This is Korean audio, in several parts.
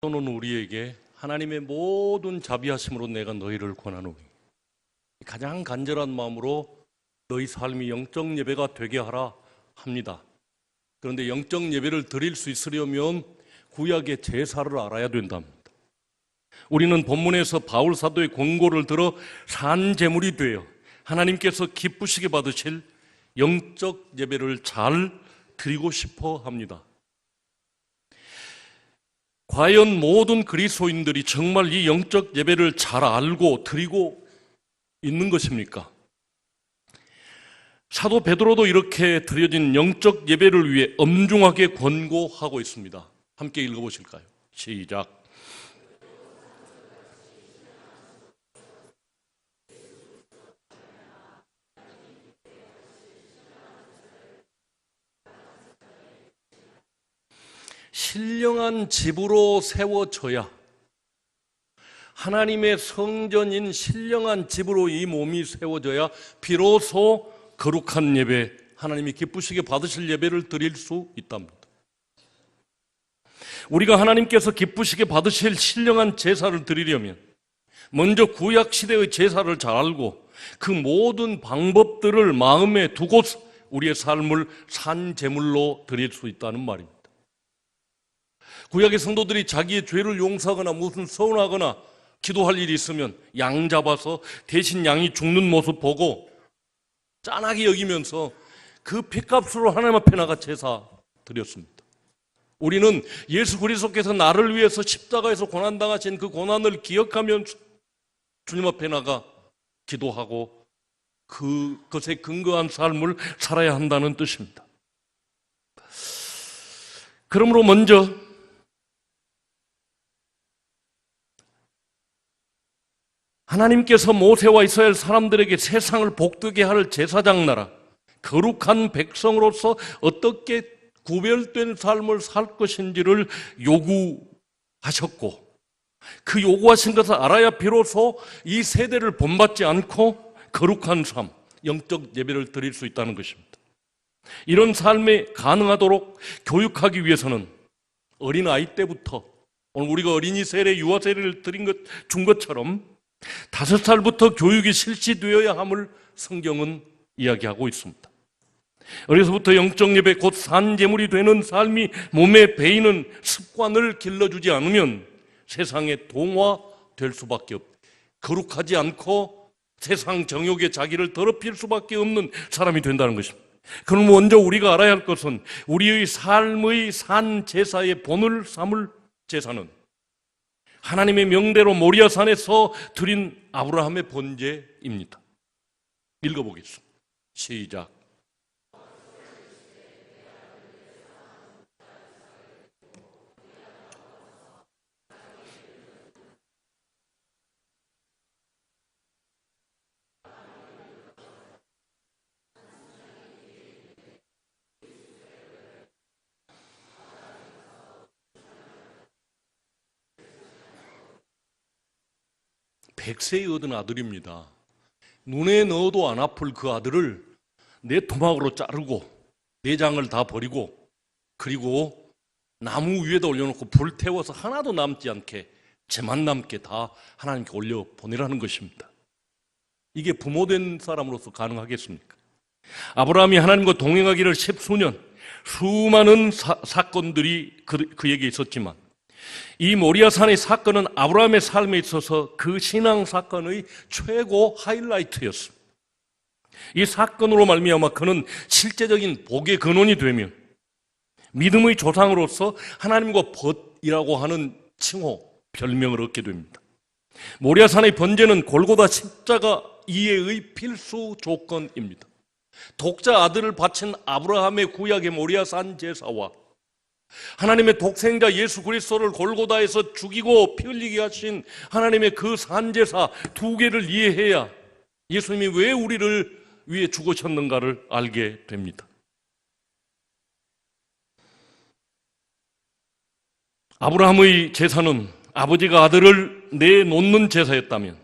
또는 우리에게 하나님의 모든 자비하심으로 내가 너희를 권하노니 가장 간절한 마음으로 너희 삶이 영적 예배가 되게 하라 합니다. 그런데 영적 예배를 드릴 수 있으려면 구약의 제사를 알아야 된답니다. 우리는 본문에서 바울 사도의 권고를 들어 산 제물이 되어 하나님께서 기쁘시게 받으실 영적 예배를 잘 드리고 싶어 합니다. 과연 모든 그리스도인들이 정말 이 영적 예배를 잘 알고 드리고 있는 것입니까? 사도 베드로도 이렇게 드려진 영적 예배를 위해 엄중하게 권고하고 있습니다. 함께 읽어보실까요? 시작. 신령한 집으로 세워져야, 하나님의 성전인 신령한 집으로 이 몸이 세워져야 비로소 거룩한 예배, 하나님이 기쁘시게 받으실 예배를 드릴 수 있답니다. 우리가 하나님께서 기쁘시게 받으실 신령한 제사를 드리려면 먼저 구약시대의 제사를 잘 알고 그 모든 방법들을 마음에 두고 우리의 삶을 산 제물로 드릴 수 있다는 말입니다. 구약의 성도들이 자기의 죄를 용서하거나 무슨 서운하거나 기도할 일이 있으면 양 잡아서 대신 양이 죽는 모습 보고 짠하게 여기면서 그 피값으로 하나님 앞에 나가 제사 드렸습니다. 우리는 예수 그리스도께서 나를 위해서 십자가에서 고난당하신 그 고난을 기억하면서 주님 앞에 나가 기도하고 그것에 근거한 삶을 살아야 한다는 뜻입니다. 그러므로 먼저 하나님께서 모세와 이스라엘 사람들에게 세상을 복되게 할 제사장 나라, 거룩한 백성으로서 어떻게 구별된 삶을 살 것인지를 요구하셨고, 그 요구하신 것을 알아야 비로소 이 세대를 본받지 않고 거룩한 삶, 영적 예배를 드릴 수 있다는 것입니다. 이런 삶이 가능하도록 교육하기 위해서는 어린아이 때부터, 오늘 우리가 어린이 세례, 유아 세례를 준 것처럼 5살부터 교육이 실시되어야 함을 성경은 이야기하고 있습니다. 어려서부터 영적 예배 곧 산제물이 되는 삶이 몸에 배이는 습관을 길러주지 않으면 세상에 동화될 수밖에 없고 거룩하지 않고 세상 정욕에 자기를 더럽힐 수밖에 없는 사람이 된다는 것입니다. 그럼 먼저 우리가 알아야 할 것은 우리의 삶의 산 제사의 본을 삼을 제사는 하나님의 명대로 모리아산에서 드린 아브라함의 번제입니다. 읽어보겠습니다. 시작. 백세에 얻은 아들입니다. 눈에 넣어도 안 아플 그 아들을 내 토막으로 자르고 내장을 다 버리고 그리고 나무 위에다 올려놓고 불 태워서 하나도 남지 않게 죄만 남게 다 하나님께 올려 보내라는 것입니다. 이게 부모된 사람으로서 가능하겠습니까? 아브라함이 하나님과 동행하기를 10수년 수많은 사건들이 그에게 있었지만 이 모리아산의 사건은 아브라함의 삶에 있어서 그 신앙 사건의 최고 하이라이트였습니다. 이 사건으로 말미암아 그는 실제적인 복의 근원이 되며 믿음의 조상으로서 하나님과 벗이라고 하는 칭호, 별명을 얻게 됩니다. 모리아산의 번제는 골고다 십자가 이해의 필수 조건입니다. 독자 아들을 바친 아브라함의 구약의 모리아산 제사와 하나님의 독생자 예수 그리스도를 골고다에서 죽이고 피 흘리게 하신 하나님의 그 산제사 두 개를 이해해야 예수님이 왜 우리를 위해 죽으셨는가를 알게 됩니다. 아브라함의 제사는 아버지가 아들을 내놓는 제사였다면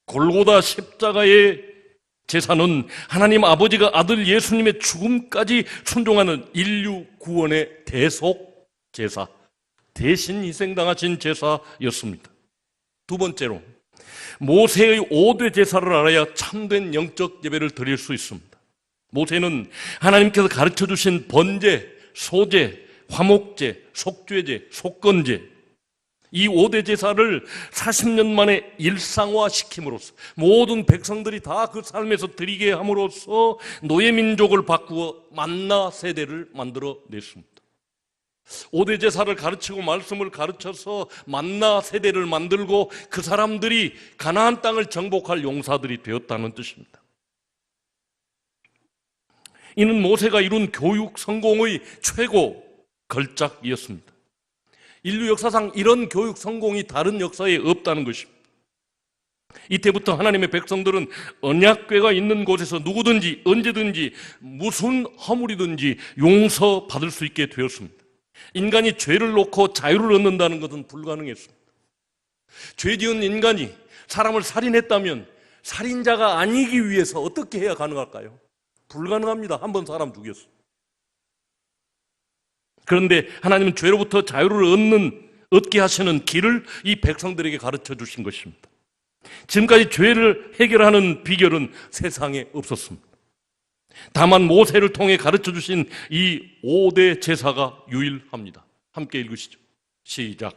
골고다 십자가의 제사는 하나님 아버지가 아들 예수님의 죽음까지 순종하는 인류 구원의 대속 제사, 대신 희생당하신 제사였습니다. 두 번째로, 모세의 5대 제사를 알아야 참된 영적 예배를 드릴 수 있습니다. 모세는 하나님께서 가르쳐 주신 번제, 소제, 화목제, 속죄제, 속건제, 이 5대 제사를 40년 만에 일상화시킴으로써 모든 백성들이 다 그 삶에서 드리게 함으로써 노예 민족을 바꾸어 만나 세대를 만들어 냈습니다. 5대 제사를 가르치고 말씀을 가르쳐서 만나 세대를 만들고 그 사람들이 가나안 땅을 정복할 용사들이 되었다는 뜻입니다. 이는 모세가 이룬 교육 성공의 최고 걸작이었습니다. 인류 역사상 이런 교육 성공이 다른 역사에 없다는 것입니다. 이때부터 하나님의 백성들은 언약궤가 있는 곳에서 누구든지 언제든지 무슨 허물이든지 용서받을 수 있게 되었습니다. 인간이 죄를 놓고 자유를 얻는다는 것은 불가능했습니다. 죄 지은 인간이 사람을 살인했다면 살인자가 아니기 위해서 어떻게 해야 가능할까요? 불가능합니다. 한 번 사람 죽였어. 그런데 하나님은 죄로부터 자유를 얻게 하시는 길을 이 백성들에게 가르쳐 주신 것입니다. 지금까지 죄를 해결하는 비결은 세상에 없었습니다. 다만 모세를 통해 가르쳐 주신 이 5대 제사가 유일합니다. 함께 읽으시죠. 시작.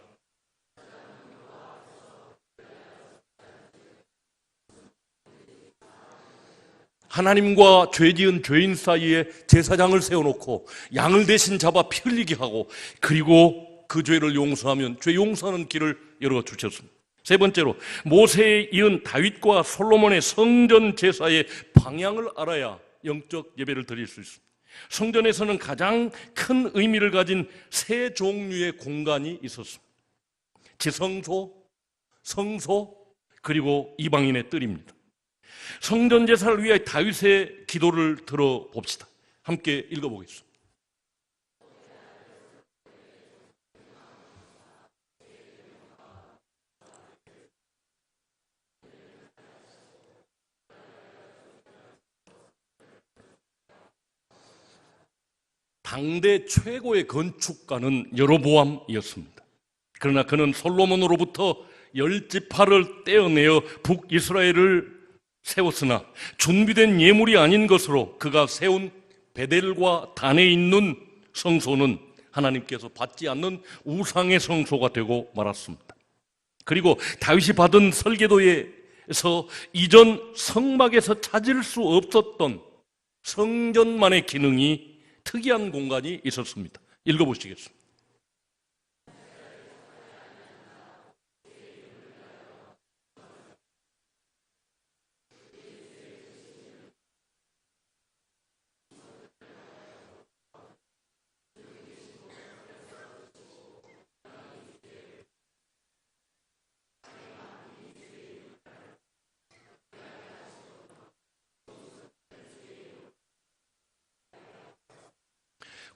하나님과 죄 지은 죄인 사이에 제사장을 세워놓고 양을 대신 잡아 피 흘리게 하고 그리고 그 죄를 용서하면 죄 용서하는 길을 열어주셨습니다. 세 번째로, 모세에 이은 다윗과 솔로몬의 성전 제사의 방향을 알아야 영적 예배를 드릴 수 있습니다. 성전에서는 가장 큰 의미를 가진 세 종류의 공간이 있었습니다. 지성소, 성소, 그리고 이방인의 뜰입니다. 성전 제사를 위해 다윗의 기도를 들어봅시다. 함께 읽어보겠습니다. 당대 최고의 건축가는 여로보암이었습니다. 그러나 그는 솔로몬으로부터 10지파를 떼어내어 북이스라엘을 세웠으나 준비된 예물이 아닌 것으로 그가 세운 베델과 단에 있는 성소는 하나님께서 받지 않는 우상의 성소가 되고 말았습니다. 그리고 다윗이 받은 설계도에서 이전 성막에서 찾을 수 없었던 성전만의 기능이 특이한 공간이 있었습니다. 읽어보시겠습니다.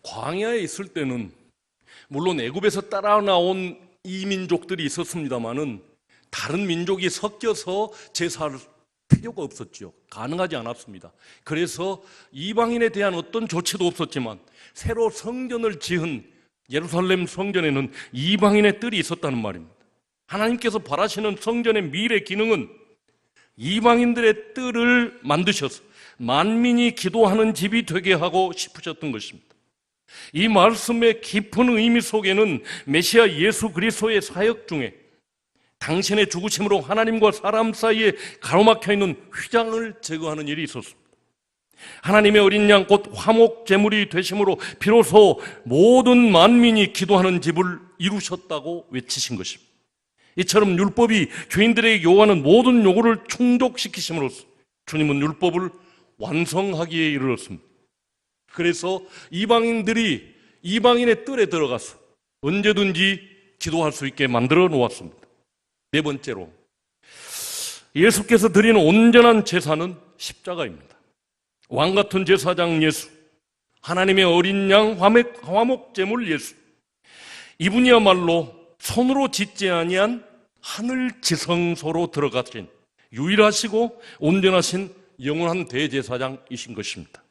광야에 있을 때는 물론 애굽에서 따라 나온 이민족들이 있었습니다마는 다른 민족이 섞여서 제사를 필요가 없었죠. 가능하지 않았습니다. 그래서 이방인에 대한 어떤 조치도 없었지만 새로 성전을 지은 예루살렘 성전에는 이방인의 뜰이 있었다는 말입니다. 하나님께서 바라시는 성전의 미래 기능은 이방인들의 뜰을 만드셔서 만민이 기도하는 집이 되게 하고 싶으셨던 것입니다. 이 말씀의 깊은 의미 속에는 메시아 예수 그리스도의 사역 중에 당신의 죽으심으로 하나님과 사람 사이에 가로막혀 있는 휘장을 제거하는 일이 있었습니다. 하나님의 어린 양 곧 화목 제물이 되심으로 비로소 모든 만민이 기도하는 집을 이루셨다고 외치신 것입니다. 이처럼 율법이 죄인들에게 요구하는 모든 요구를 충족시키심으로써 주님은 율법을 완성하기에 이르렀습니다. 그래서 이방인들이 이방인의 뜰에 들어가서 언제든지 기도할 수 있게 만들어 놓았습니다. 네 번째로, 예수께서 드리는 온전한 제사는 십자가입니다. 왕같은 제사장 예수, 하나님의 어린 양 화목 제물 예수, 이분이야말로 손으로 짓지 아니한 하늘 지성소로 들어가신 유일하시고 온전하신 영원한 대제사장이신 것입니다.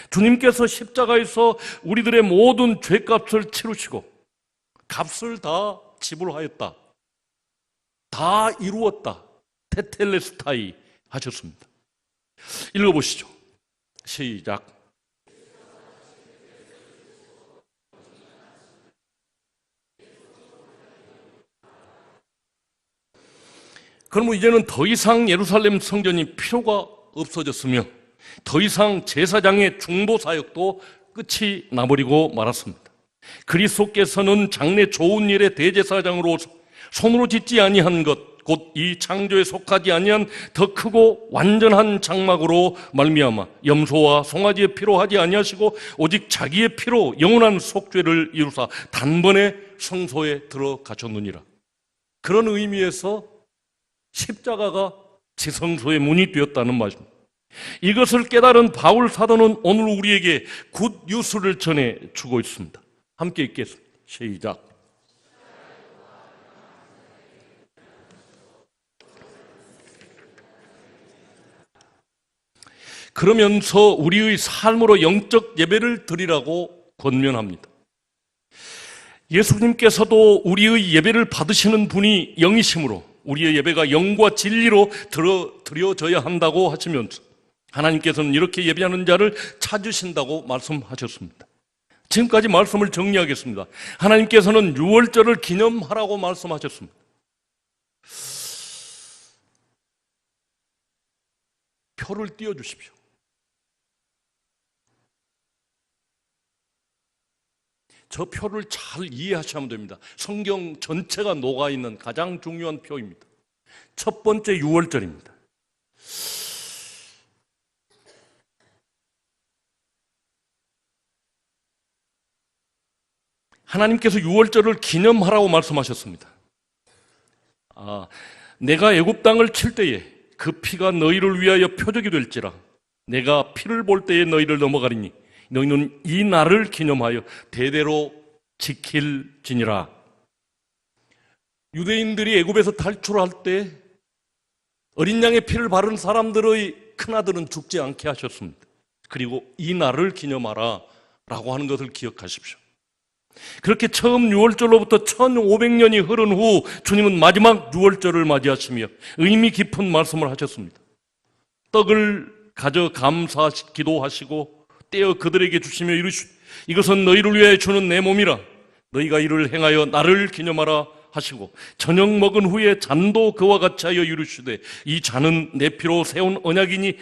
주님께서 십자가에서 우리들의 모든 죄값을 치르시고 값을 다 지불하였다. 다 이루었다. 테텔레스타이 하셨습니다. 읽어보시죠. 시작. 그러면 이제는 더 이상 예루살렘 성전이 필요가 없어졌으며 더 이상 제사장의 중보 사역도 끝이 나버리고 말았습니다. 그리스도께서는 장래 좋은 일의 대제사장으로 손으로 짓지 아니한 것, 곧 이 창조에 속하지 아니한 더 크고 완전한 장막으로 말미암아 염소와 송아지의 피로 하지 아니하시고 오직 자기의 피로 영원한 속죄를 이루사 단번에 성소에 들어가셨느니라. 그런 의미에서 십자가가 지성소의 문이 되었다는 말입니다. 이것을 깨달은 바울 사도는 오늘 우리에게 굿 뉴스를 전해주고 있습니다. 함께 읽겠습니다. 시작. 그러면서 우리의 삶으로 영적 예배를 드리라고 권면합니다. 예수님께서도 우리의 예배를 받으시는 분이 영이시므로 우리의 예배가 영과 진리로 드려져야 한다고 하시면서 하나님께서는 이렇게 예배하는 자를 찾으신다고 말씀하셨습니다. 지금까지 말씀을 정리하겠습니다. 하나님께서는 유월절을 기념하라고 말씀하셨습니다. 표를 띄워주십시오. 저 표를 잘 이해하시면 됩니다. 성경 전체가 녹아있는 가장 중요한 표입니다. 첫 번째 유월절입니다. 하나님께서 유월절을 기념하라고 말씀하셨습니다. 내가 애굽 땅을 칠 때에 그 피가 너희를 위하여 표적이 될지라 내가 피를 볼 때에 너희를 넘어가리니 너희는 이 날을 기념하여 대대로 지킬지니라. 유대인들이 애굽에서 탈출할 때 어린 양의 피를 바른 사람들의 큰아들은 죽지 않게 하셨습니다. 그리고 이 날을 기념하라 라고 하는 것을 기억하십시오. 그렇게 처음 유월절로부터 1500년이 흐른 후 주님은 마지막 유월절을 맞이하시며 의미 깊은 말씀을 하셨습니다. 떡을 가져 감사 기도하시고 떼어 그들에게 주시며 이르시되 이것은 너희를 위하여 주는 내 몸이라 너희가 이를 행하여 나를 기념하라 하시고 저녁 먹은 후에 잔도 그와 같이 하여 이르시되 이 잔은 내 피로 세운 언약이니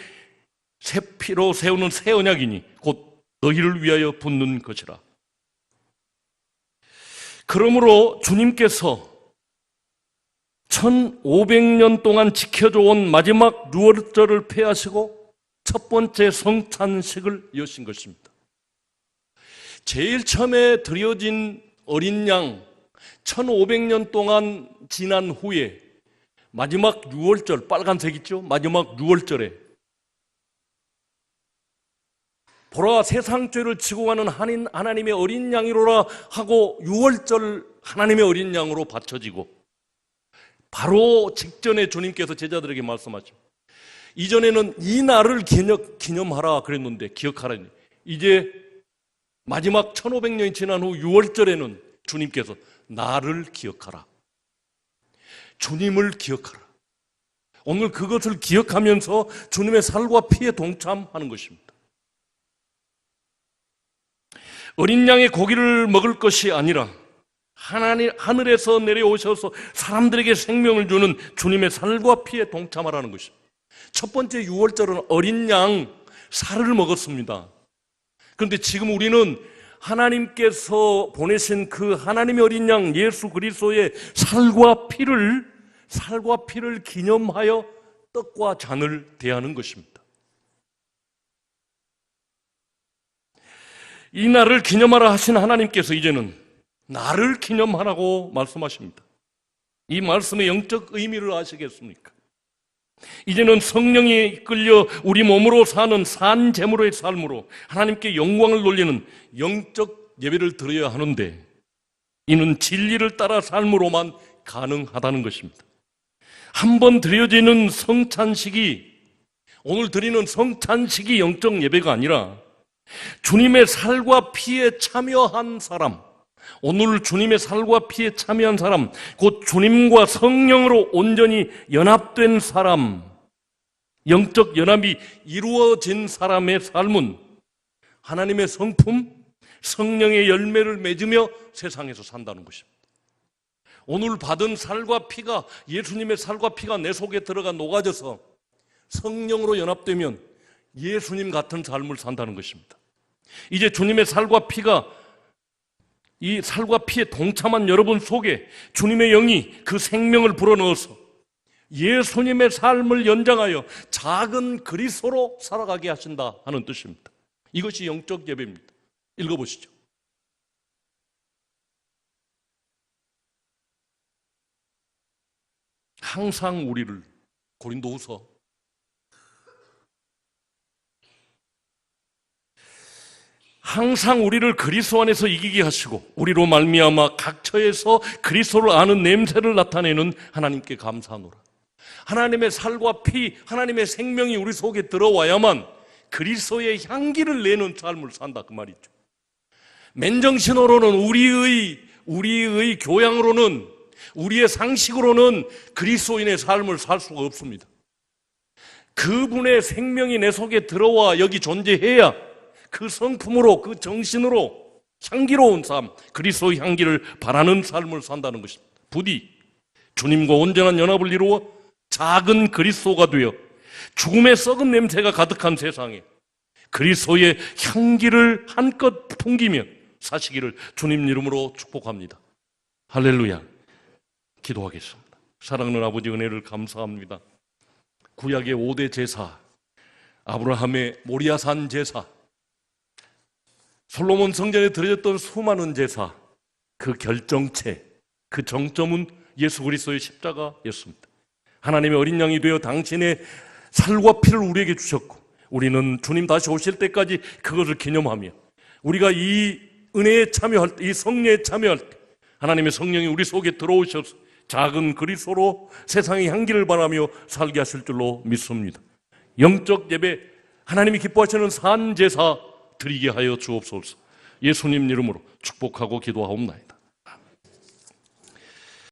새 피로 세우는 새 언약이니 곧 너희를 위하여 붓는 것이라. 그러므로 주님께서 1500년 동안 지켜줘 온 마지막 유월절을 폐하시고 첫 번째 성찬식을 여신 것입니다. 제일 처음에 드려진 어린 양 1500년 동안 지난 후에 마지막 유월절, 빨간색 있죠? 마지막 유월절에 보라 세상 죄를 지고 가는 하나님의 어린 양이로라 하고 유월절 하나님의 어린 양으로 바쳐지고 바로 직전에 주님께서 제자들에게 말씀하십니다. 이전에는 이 날을 기념하라 그랬는데 기억하라. 이제 마지막 1500년이 지난 후 6월절에는 주님께서 나를 기억하라. 주님을 기억하라. 오늘 그것을 기억하면서 주님의 살과 피에 동참하는 것입니다. 어린 양의 고기를 먹을 것이 아니라 하늘에서 내려오셔서 사람들에게 생명을 주는 주님의 살과 피에 동참하라는 것입니다. 첫 번째 유월절은 어린 양 살을 먹었습니다. 그런데 지금 우리는 하나님께서 보내신 그 하나님의 어린 양 예수 그리스도의 살과 피를 기념하여 떡과 잔을 대하는 것입니다. 이 날을 기념하라 하신 하나님께서 이제는 나를 기념하라고 말씀하십니다. 이 말씀의 영적 의미를 아시겠습니까? 이제는 성령이 이끌려 우리 몸으로 사는 산 제물의 삶으로 하나님께 영광을 돌리는 영적 예배를 드려야 하는데 이는 진리를 따라 삶으로만 가능하다는 것입니다. 한 번 드려지는 성찬식이 오늘 드리는 성찬식이 영적 예배가 아니라 주님의 살과 피에 참여한 사람, 오늘 주님의 살과 피에 참여한 사람, 곧 주님과 성령으로 온전히 연합된 사람, 영적 연합이 이루어진 사람의 삶은 하나님의 성품, 성령의 열매를 맺으며 세상에서 산다는 것입니다. 오늘 받은 살과 피가, 예수님의 살과 피가 내 속에 들어가 녹아져서 성령으로 연합되면 예수님 같은 삶을 산다는 것입니다. 이제 주님의 살과 피가, 이 살과 피에 동참한 여러분 속에 주님의 영이 그 생명을 불어넣어서 예수님의 삶을 연장하여 작은 그리스도로 살아가게 하신다 하는 뜻입니다. 이것이 영적 예배입니다. 읽어보시죠. 항상 우리를, 고린도후서 항상 우리를 그리스도 안에서 이기게 하시고 우리로 말미암아 각 처에서 그리스도를 아는 냄새를 나타내는 하나님께 감사하노라. 하나님의 살과 피, 하나님의 생명이 우리 속에 들어와야만 그리스도의 향기를 내는 삶을 산다 그 말이죠. 맨정신으로는 우리의 교양으로는, 우리의 상식으로는 그리스도인의 삶을 살 수가 없습니다. 그분의 생명이 내 속에 들어와 여기 존재해야 그 성품으로, 그 정신으로 향기로운 삶, 그리스도의 향기를 바라는 삶을 산다는 것입니다. 부디 주님과 온전한 연합을 이루어 작은 그리스도가 되어 죽음의 썩은 냄새가 가득한 세상에 그리스도의 향기를 한껏 풍기며 사시기를 주님 이름으로 축복합니다. 할렐루야. 기도하겠습니다. 사랑하는 아버지, 은혜를 감사합니다. 구약의 5대 제사, 아브라함의 모리아산 제사, 솔로몬 성전에 드려졌던 수많은 제사, 그 결정체, 그 정점은 예수 그리스도의 십자가였습니다. 하나님의 어린 양이 되어 당신의 살과 피를 우리에게 주셨고 우리는 주님 다시 오실 때까지 그것을 기념하며 우리가 이 은혜에 참여할 때, 이 성례에 참여할 때 하나님의 성령이 우리 속에 들어오셔서 작은 그리스도로 세상의 향기를 바라며 살게 하실 줄로 믿습니다. 영적 예배, 하나님이 기뻐하시는 산 제사 드리게 하여 주옵소서. 예수님 이름으로 축복하고 기도하옵나이다.